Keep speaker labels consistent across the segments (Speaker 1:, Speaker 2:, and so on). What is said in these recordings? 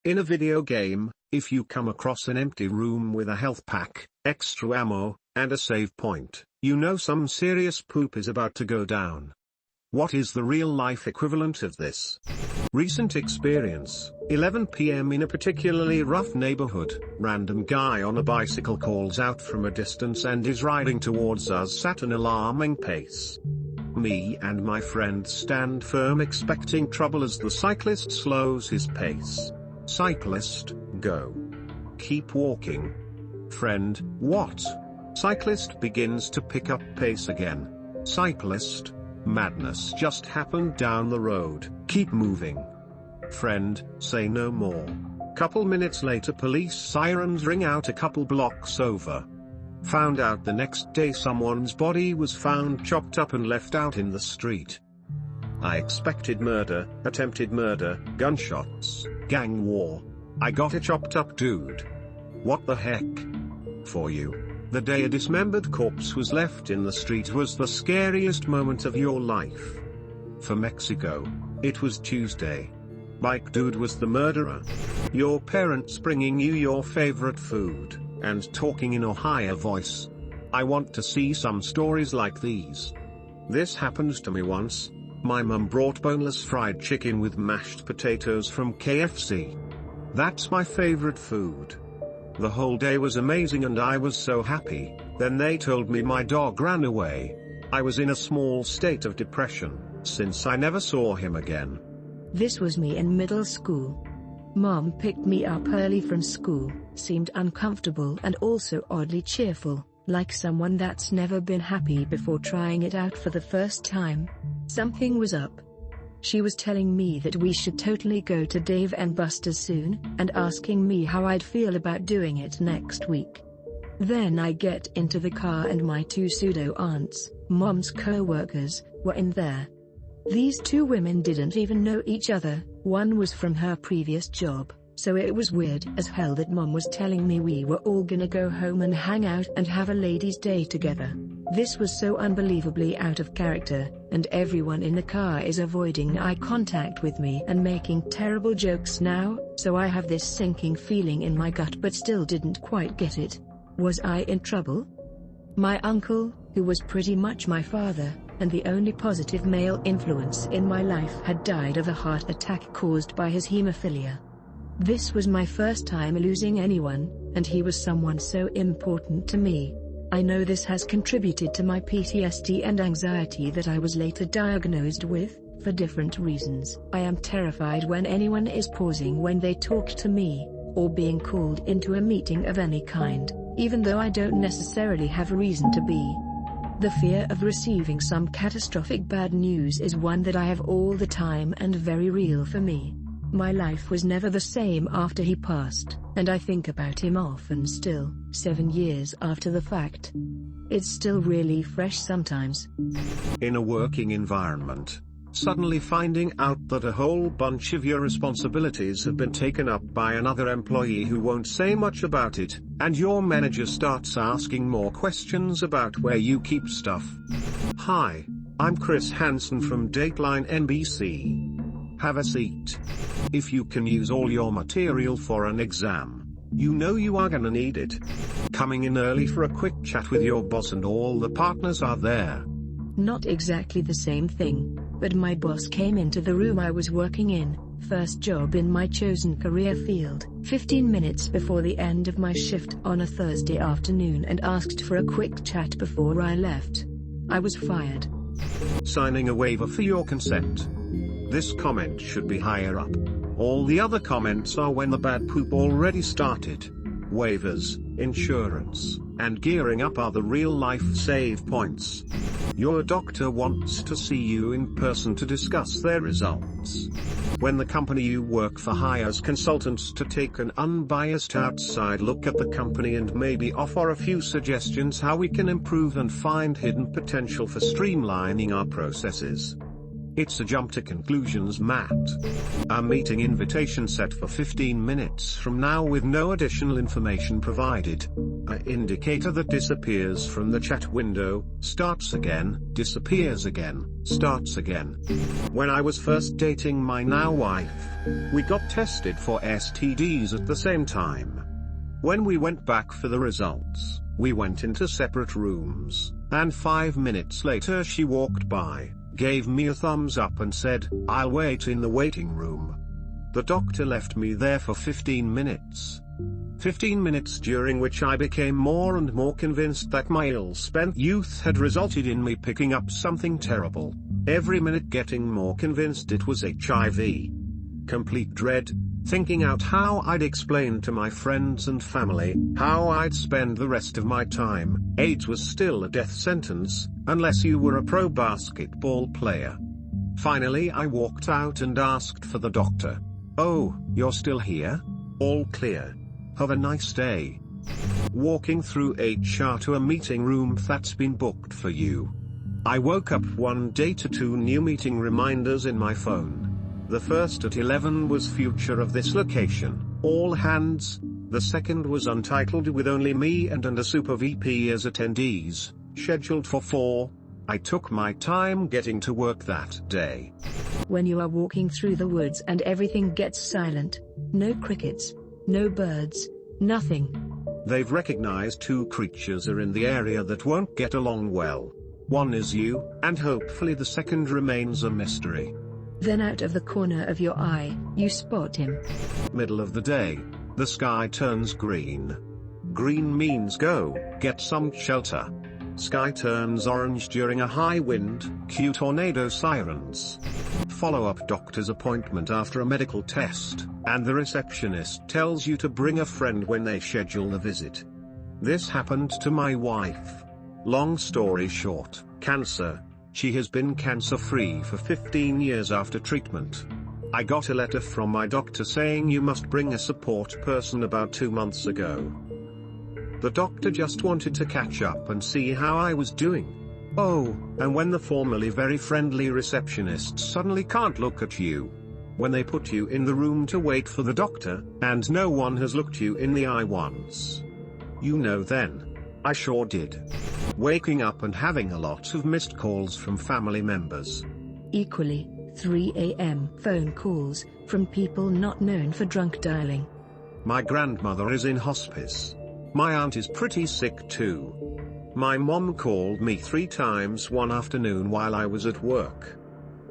Speaker 1: In a video game, if you come across an empty room with a health pack, extra ammo, and a save point, you know some serious poop is about to go down. What is the real-life equivalent of this? Recent experience, 11 p.m. in a particularly rough neighborhood, random guy on a bicycle calls out from a distance and is riding towards us at an alarming pace. Me and my friend stand firm expecting trouble as the cyclist slows his pace. Cyclist, go. Keep walking. Friend, what? Cyclist begins to pick up pace again. Cyclist, madness just happened down the road, keep moving. Friend, say no more. Couple minutes later police sirens ring out a couple blocks over. Found out the next day someone's body was found chopped up and left out in the street. I expected murder, attempted murder, gunshots, gang war. I got a chopped up dude. What the heck? For you, the day a dismembered corpse was left in the street was the scariest moment of your life. For Mexico, it was Tuesday. Bike dude was the murderer. Your parents bringing you your favorite food, and talking in a higher voice. I want to see some stories like these. This happened to me once. My mum brought boneless fried chicken with mashed potatoes from KFC. That's my favorite food. The whole day was amazing and I was so happy. Then they told me my dog ran away. I was in a small state of depression, since I never saw him again.
Speaker 2: This was me in middle school. Mom picked me up early from school, seemed uncomfortable and also oddly cheerful, like someone that's never been happy before trying it out for the first time. Something was up. She was telling me that we should totally go to Dave & Buster's soon, and asking me how I'd feel about doing it next week. Then I get into the car and my two pseudo-aunts, Mom's co-workers, were in there. These two women didn't even know each other. One was from her previous job, so it was weird as hell that Mom was telling me we were all gonna go home and hang out and have a ladies' day together. This was so unbelievably out of character, and everyone in the car is avoiding eye contact with me and making terrible jokes now, so I have this sinking feeling in my gut but still didn't quite get it. Was I in trouble? My uncle, who was pretty much my father, and the only positive male influence in my life, had died of a heart attack caused by his hemophilia. This was my first time losing anyone, and he was someone so important to me. I know this has contributed to my PTSD and anxiety that I was later diagnosed with, for different reasons. I am terrified when anyone is pausing when they talk to me, or being called into a meeting of any kind, even though I don't necessarily have a reason to be. The fear of receiving some catastrophic bad news is one that I have all the time and very real for me. My life was never the same after he passed, and I think about him often still, 7 years after the fact. It's still really fresh sometimes.
Speaker 1: In a working environment, suddenly finding out that a whole bunch of your responsibilities have been taken up by another employee who won't say much about it, and your manager starts asking more questions about where you keep stuff. Hi, I'm Chris Hansen from Dateline NBC. Have a seat. If you can use all your material for an exam, you know you are gonna need it. Coming in early for a quick chat with your boss and all the partners are there.
Speaker 2: Not exactly the same thing, but my boss came into the room I was working in, first job in my chosen career field, 15 minutes before the end of my shift on a Thursday afternoon and asked for a quick chat before I left. I was fired.
Speaker 1: Signing a waiver for your consent. This comment should be higher up. All the other comments are when the bad poop already started. Waivers, insurance, and gearing up are the real-life save points. Your doctor wants to see you in person to discuss their results. When the company you work for hires consultants to take an unbiased outside look at the company and maybe offer a few suggestions how we can improve and find hidden potential for streamlining our processes. It's a jump to conclusions, Matt. A meeting invitation set for 15 minutes from now with no additional information provided. An indicator that disappears from the chat window, starts again, disappears again, starts again. When I was first dating my now wife, we got tested for STDs at the same time. When we went back for the results, we went into separate rooms, and 5 minutes later she walked by, gave me a thumbs up and said, "I'll wait in the waiting room." The doctor left me there for 15 minutes. 15 minutes during which I became more and more convinced that my ill-spent youth had resulted in me picking up something terrible, every minute getting more convinced it was HIV. Complete dread, thinking out how I'd explain to my friends and family how I'd spend the rest of my time. AIDS was still a death sentence, unless you were a pro basketball player. Finally I walked out and asked for the doctor. "Oh, you're still here? All clear. Have a nice day." Walking through HR to a meeting room that's been booked for you. I woke up one day to 2 new meeting reminders in my phone. The first at 11 was future of this location, all hands. The second was untitled with only me and a super VP as attendees, scheduled for 4. I took my time getting to work that day.
Speaker 2: When you are walking through the woods and everything gets silent, no crickets, no birds, nothing.
Speaker 1: They've recognized 2 creatures are in the area that won't get along well. One is you, and hopefully the second remains a mystery.
Speaker 2: Then out of the corner of your eye, you spot him.
Speaker 1: Middle of the day, the sky turns green. Green means go, get some shelter. Sky turns orange during a high wind, cue tornado sirens. Follow-up doctor's appointment after a medical test, and the receptionist tells you to bring a friend when they schedule the visit. This happened to my wife. Long story short, cancer. She has been cancer-free for 15 years after treatment. I got a letter from my doctor saying you must bring a support person about 2 months ago. The doctor just wanted to catch up and see how I was doing. Oh, and when the formerly very friendly receptionist suddenly can't look at you. When they put you in the room to wait for the doctor, and no one has looked you in the eye once. You know then. I sure did. Waking up and having a lot of missed calls from family members.
Speaker 2: Equally, 3 a.m. phone calls from people not known for drunk dialing.
Speaker 1: My grandmother is in hospice. My aunt is pretty sick too. My mom called me 3 times one afternoon while I was at work.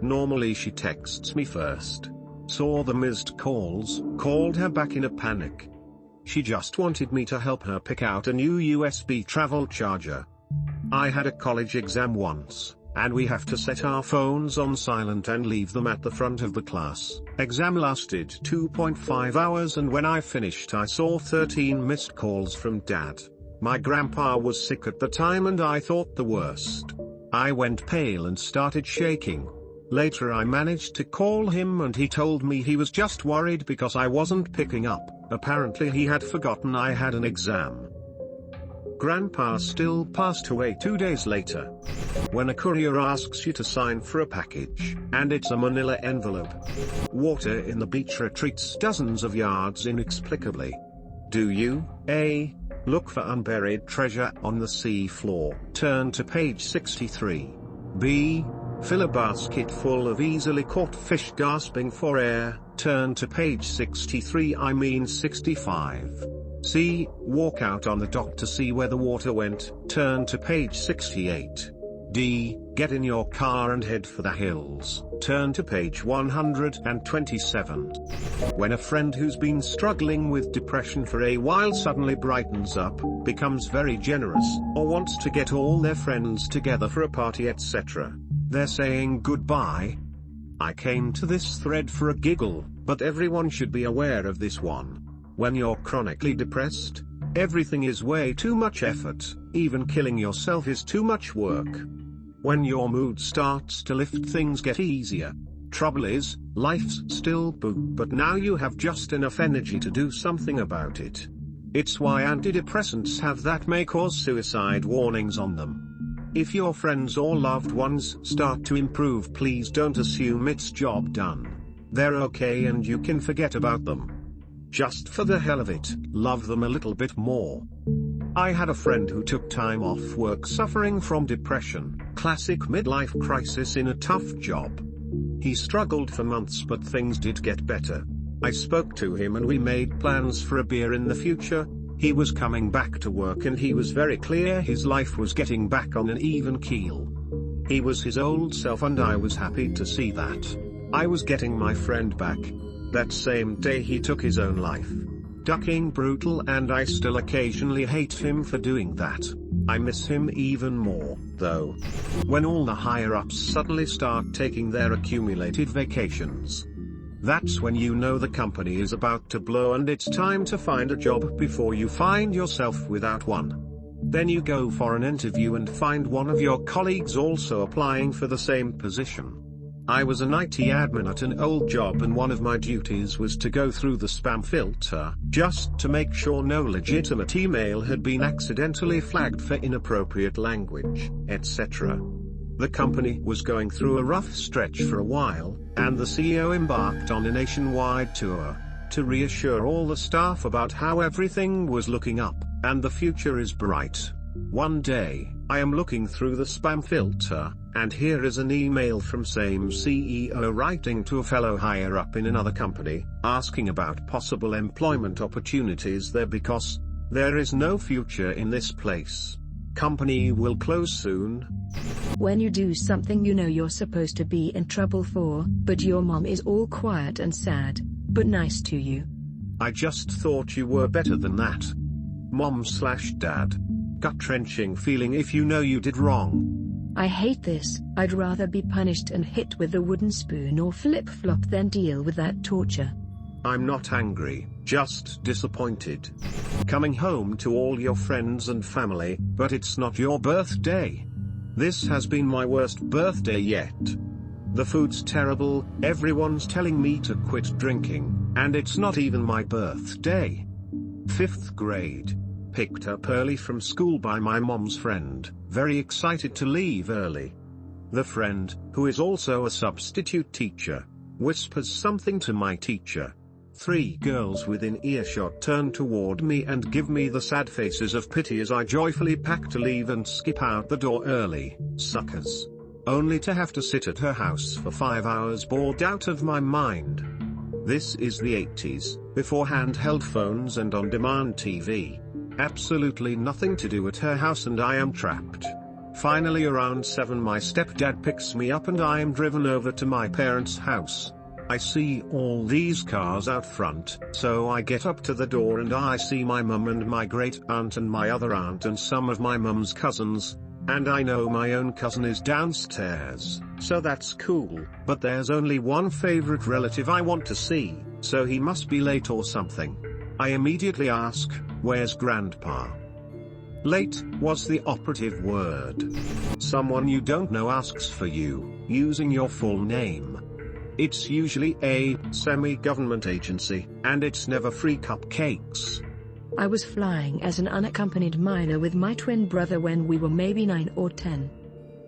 Speaker 1: Normally she texts me first. Saw the missed calls, called her back in a panic. She just wanted me to help her pick out a new USB travel charger. I had a college exam once, and we have to set our phones on silent and leave them at the front of the class. Exam lasted 2.5 hours, and when I finished I saw 13 missed calls from Dad. My grandpa was sick at the time and I thought the worst. I went pale and started shaking. Later I managed to call him and he told me he was just worried because I wasn't picking up. Apparently he had forgotten I had an exam. Grandpa still passed away 2 days later. When a courier asks you to sign for a package, and it's a manila envelope. Water in the beach retreats dozens of yards inexplicably. Do you, A, look for unburied treasure on the sea floor? Turn to page 63. B, fill a basket full of easily caught fish gasping for air? Turn to page 63, I mean 65. C, walk out on the dock to see where the water went? Turn to page 68. D, get in your car and head for the hills? Turn to page 127. When a friend who's been struggling with depression for a while suddenly brightens up, becomes very generous, or wants to get all their friends together for a party, etc., they're saying goodbye. I came to this thread for a giggle, but everyone should be aware of this one. When you're chronically depressed, everything is way too much effort, even killing yourself is too much work. When your mood starts to lift, things get easier. Trouble is, life's still boo, but now you have just enough energy to do something about it. It's why antidepressants have that may cause suicide warnings on them. If your friends or loved ones start to improve, please don't assume it's job done. They're okay and you can forget about them. Just for the hell of it, love them a little bit more. I had a friend who took time off work suffering from depression, classic midlife crisis in a tough job. He struggled for months but things did get better. I spoke to him and we made plans for a beer in the future. He was coming back to work and he was very clear his life was getting back on an even keel. He was his old self and I was happy to see that. I was getting my friend back. That same day he took his own life. Ducking brutal, and I still occasionally hate him for doing that. I miss him even more, though. When all the higher-ups suddenly start taking their accumulated vacations. That's when you know the company is about to blow and it's time to find a job before you find yourself without one. Then you go for an interview and find one of your colleagues also applying for the same position. I was an IT admin at an old job and one of my duties was to go through the spam filter, just to make sure no legitimate email had been accidentally flagged for inappropriate language, etc. The company was going through a rough stretch for a while, and the CEO embarked on a nationwide tour, to reassure all the staff about how everything was looking up, and the future is bright. One day, I am looking through the spam filter, and here is an email from same CEO writing to a fellow higher up in another company, asking about possible employment opportunities there because there is no future in this place. Company will close soon.
Speaker 2: When you do something you know you're supposed to be in trouble for, but your mom is all quiet and sad, but nice to you.
Speaker 1: I just thought you were better than that. Mom/dad. Gut-wrenching feeling if you know you did wrong.
Speaker 2: I hate this. I'd rather be punished and hit with a wooden spoon or flip-flop than deal with that torture.
Speaker 1: I'm not angry, just disappointed. Coming home to all your friends and family, but it's not your birthday. This has been my worst birthday yet. The food's terrible, everyone's telling me to quit drinking, and it's not even my birthday. 5th grade. Picked up early from school by my mom's friend, very excited to leave early. The friend, who is also a substitute teacher, whispers something to my teacher. 3 girls within earshot turn toward me and give me the sad faces of pity as I joyfully pack to leave and skip out the door early, suckers. Only to have to sit at her house for 5 hours bored out of my mind. This is the 80s, before handheld phones and on-demand TV. Absolutely nothing to do at her house and I am trapped. Finally around 7 my stepdad picks me up and I am driven over to my parents' house. I see all these cars out front, so I get up to the door and I see my mum and my great aunt and my other aunt and some of my mum's cousins, and I know my own cousin is downstairs, so that's cool, but there's only one favorite relative I want to see, so he must be late or something. I immediately ask, "Where's Grandpa?" Late was the operative word. Someone you don't know asks for you, using your full name. It's usually a semi-government agency, and it's never free cupcakes.
Speaker 2: I was flying as an unaccompanied minor with my twin brother when we were maybe 9 or 10.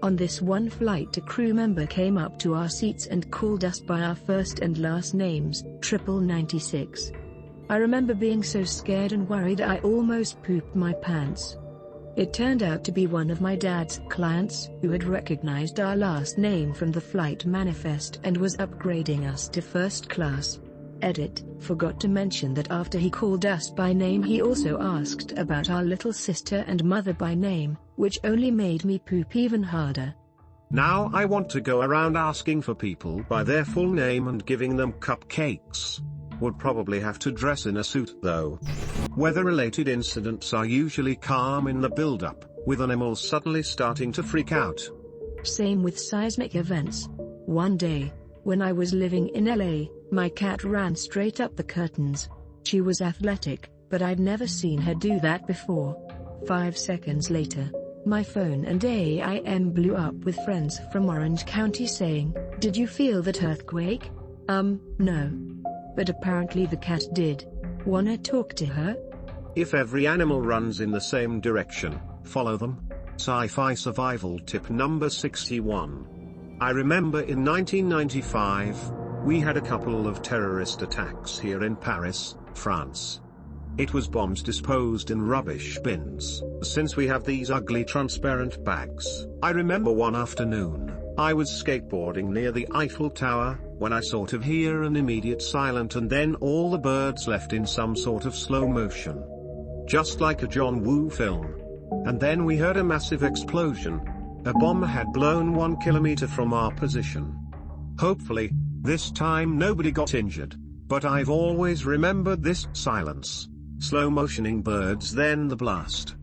Speaker 2: On this one flight a crew member came up to our seats and called us by our first and last names, 96. I remember being so scared and worried I almost pooped my pants. It turned out to be one of my dad's clients, who had recognized our last name from the flight manifest and was upgrading us to first class. Edit, forgot to mention that after he called us by name he also asked about our little sister and mother by name, which only made me poop even harder.
Speaker 1: Now I want to go around asking for people by their full name and giving them cupcakes. Would probably have to dress in a suit though. Weather-related incidents are usually calm in the build-up, with animals suddenly starting to freak out.
Speaker 2: Same with seismic events. One day, when I was living in LA, my cat ran straight up the curtains. She was athletic, but I'd never seen her do that before. 5 seconds later, my phone and AIM blew up with friends from Orange County saying, "Did you feel that earthquake?" No. But apparently the cat did. Wanna talk to her?
Speaker 1: If every animal runs in the same direction, follow them. Sci-fi survival tip number 61. I remember in 1995, we had a couple of terrorist attacks here in Paris, France. It was bombs disposed in rubbish bins. Since we have these ugly transparent bags, I remember one afternoon, I was skateboarding near the Eiffel Tower, when I sort of hear an immediate silence and then all the birds left in some sort of slow motion. Just like a John Woo film. And then we heard a massive explosion. A bomb had blown 1 kilometer from our position. Hopefully, this time nobody got injured, but I've always remembered this silence. Slow motioning birds then the blast.